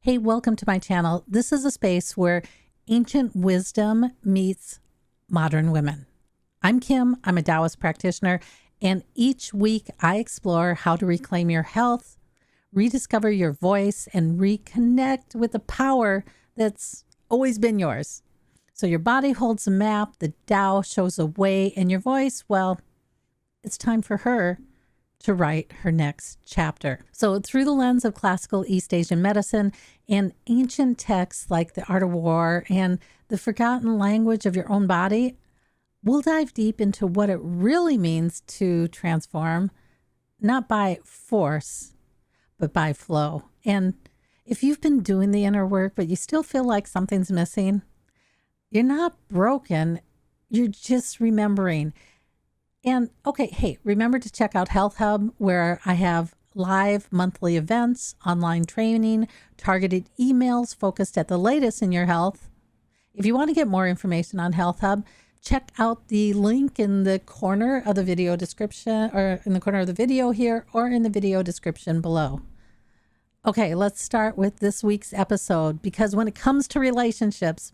Hey, welcome to my channel. This is a space where ancient wisdom meets modern women. I'm Kim. I'm a Taoist practitioner, and each week I explore how to reclaim your health, rediscover your voice, and reconnect with the power that's always been yours. So your body holds a map, the Tao shows a way, and your voice, well, it's time for her to write her next chapter. So through the lens of classical East Asian medicine and ancient texts like The Art of War and the forgotten language of your own body, we'll dive deep into what it really means to transform, not by force, but by flow. And if you've been doing the inner work, but you still feel like something's missing, you're not broken, you're just remembering. And okay, hey, remember to check out Health Hub, where I have live monthly events, online training, targeted emails focused at the latest in your health. If you want to get more information on Health Hub, check out the link in the corner of the video description, or in the corner of the video here, or in the video description below. Okay, let's start with this week's episode, because when it comes to relationships,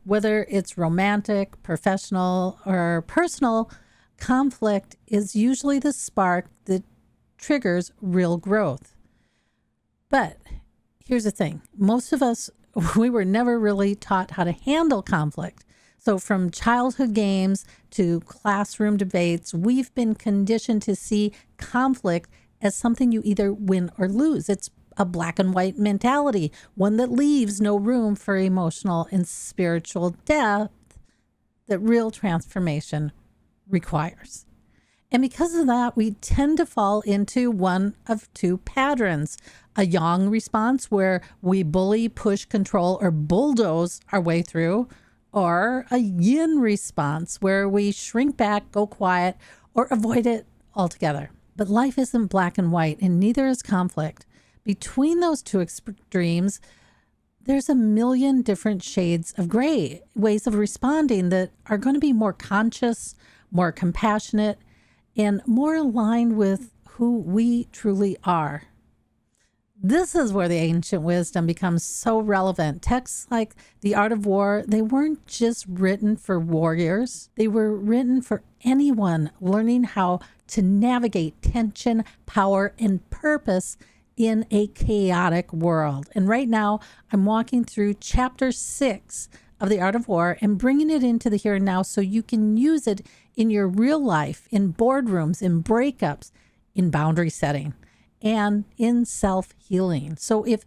whether it's romantic, professional, or personal, conflict is usually the spark that triggers real growth. But here's the thing. Most of us, we were never really taught how to handle conflict. So from childhood games to classroom debates, we've been conditioned to see conflict as something you either win or lose. It's a black and white mentality, one that leaves no room for emotional and spiritual depth that real transformation requires. And because of that, we tend to fall into one of two patterns: a yang response where we bully, push, control, or bulldoze our way through, or a yin response where we shrink back, go quiet, or avoid it altogether. But life isn't black and white, and neither is conflict. Between those two extremes, there's a million different shades of gray, ways of responding that are going to be more conscious, more compassionate, and more aligned with who we truly are. This is where the ancient wisdom becomes so relevant. Texts like The Art of War, they weren't just written for warriors. They were written for anyone learning how to navigate tension, power, and purpose in a chaotic world. And right now, I'm walking through chapter 6 of The Art of War and bringing it into the here and now so you can use it in your real life, in boardrooms, in breakups, in boundary setting, and in self-healing. So if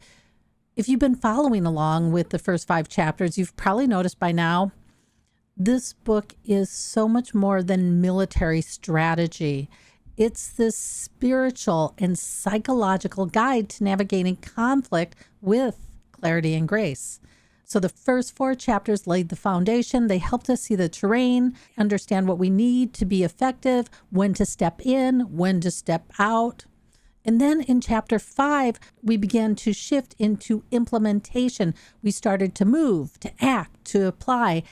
you've been following along with the first 5 chapters, you've probably noticed by now, this book is so much more than military strategy. It's this spiritual and psychological guide to navigating conflict with clarity and grace. So the first 4 chapters laid the foundation. They helped us see the terrain, understand what we need to be effective, when to step in, when to step out. And then in chapter 5, we began to shift into implementation. We started to move, to act, to apply.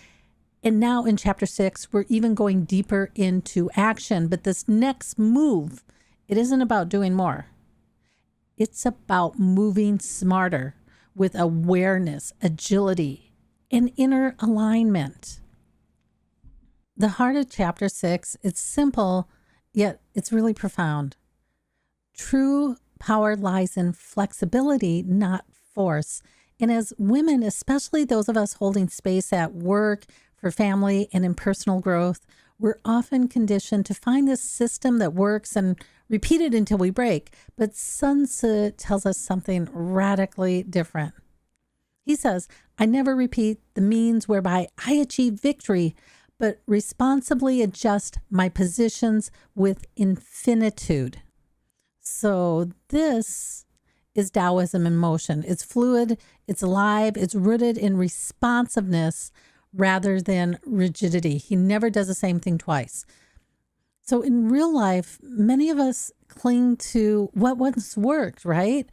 And now in chapter 6, we're even going deeper into action. But this next move, it isn't about doing more. It's about moving smarter with awareness, agility, and inner alignment. The heart of chapter 6, it's simple, yet it's really profound. True power lies in flexibility, not force. And as women, especially those of us holding space at work, for family, and in personal growth, we're often conditioned to find this system that works and repeat it until we break. But Sun Tzu tells us something radically different. He says, I never repeat the means whereby I achieve victory, but responsibly adjust my positions with infinitude. So this is Taoism in motion. It's fluid, it's alive, it's rooted in responsiveness rather than rigidity. He never does the same thing twice. So in real life, many of us cling to what once worked, right?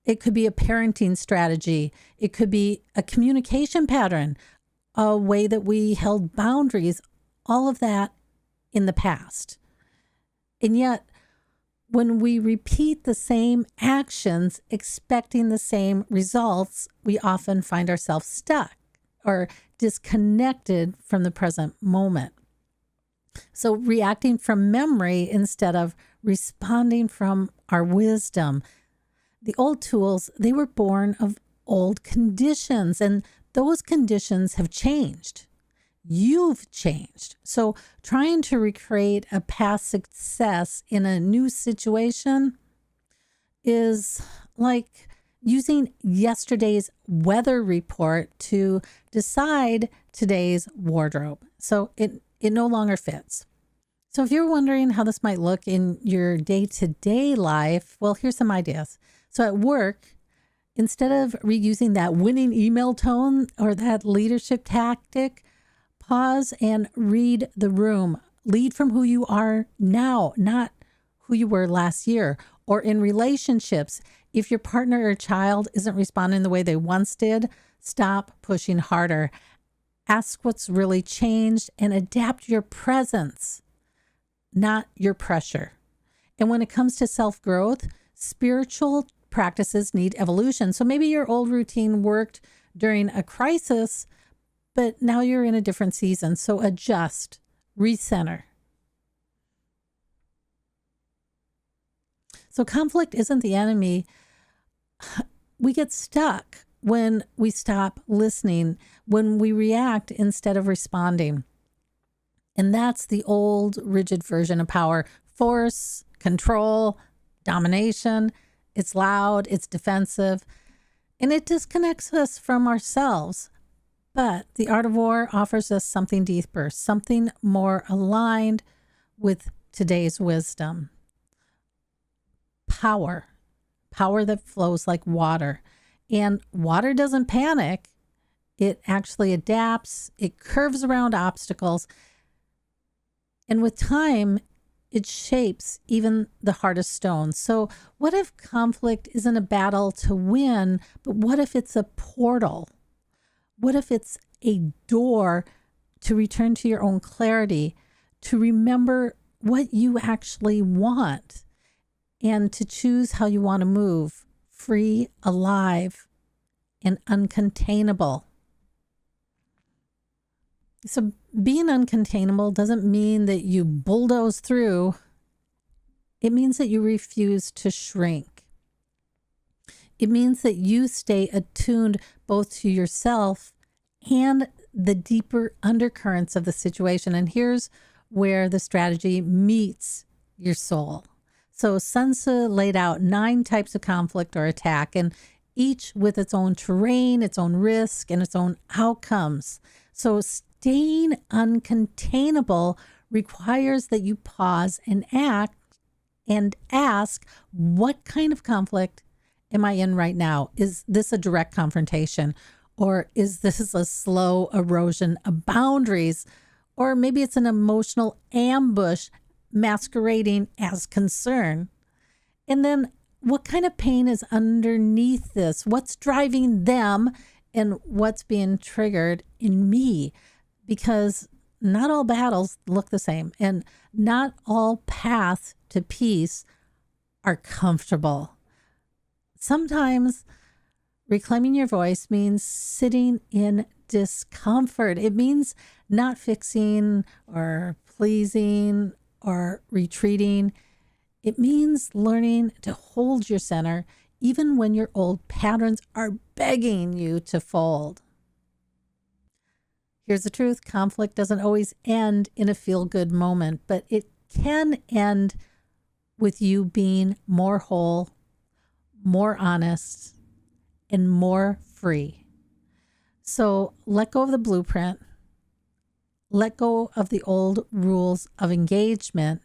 It could be a parenting strategy. It could be a communication pattern, a way that we held boundaries, all of that in the past. And yet When we repeat the same actions, expecting the same results, we often find ourselves stuck or disconnected from the present moment. So reacting from memory instead of responding from our wisdom. The old tools, they were born of old conditions, and those conditions have changed. You've changed. So trying to recreate a past success in a new situation is like using yesterday's weather report to decide today's wardrobe. So it no longer fits. So if you're wondering how this might look in your day-to-day life, well, here's some ideas. So at work, instead of reusing that winning email tone or that leadership tactic, pause and read the room. Lead from who you are now, not who you were last year. Or in relationships, if your partner or child isn't responding the way they once did, stop pushing harder. Ask what's really changed and adapt your presence, not your pressure. And when it comes to self-growth, spiritual practices need evolution. So maybe your old routine worked during a crisis, but now you're in a different season. So adjust, recenter. So conflict isn't the enemy. We get stuck when we stop listening, when we react instead of responding. And that's the old rigid version of power. Force, control, domination. It's loud, it's defensive, and it disconnects us from ourselves. But the art of war offers us something deeper, something more aligned with today's wisdom. Power that flows like water. And water doesn't panic. It actually adapts. It curves around obstacles. And with time, it shapes even the hardest stones. So what if conflict isn't a battle to win, but what if it's a portal? What if it's a door to return to your own clarity, to remember what you actually want, and to choose how you want to move, free, alive, and uncontainable? So being uncontainable doesn't mean that you bulldoze through. It means that you refuse to shrink. It means that you stay attuned both to yourself and the deeper undercurrents of the situation. And here's where the strategy meets your soul. So Sun Tzu laid out 9 types of conflict or attack, and each with its own terrain, its own risk, and its own outcomes. So staying uncontainable requires that you pause and act and ask, what kind of conflict am I in right now? Is this a direct confrontation? Or is this a slow erosion of boundaries? Or maybe it's an emotional ambush masquerading as concern. And then what kind of pain is underneath this? What's driving them and what's being triggered in me? Because not all battles look the same, and not all paths to peace are comfortable. Sometimes reclaiming your voice means sitting in discomfort. It means not fixing or pleasing or retreating. It means learning to hold your center even when your old patterns are begging you to fold. Here's the truth. Conflict doesn't always end in a feel-good moment, but it can end with you being more whole, more honest, and more free. So let go of the blueprint. Let go of the old rules of engagement.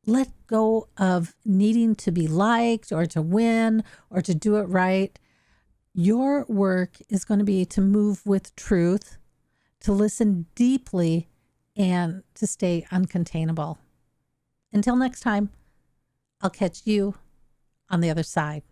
Let go of needing to be liked or to win or to do it right. Your work is going to be to move with truth, to listen deeply, and to stay uncontainable. Until next time, I'll catch you on the other side.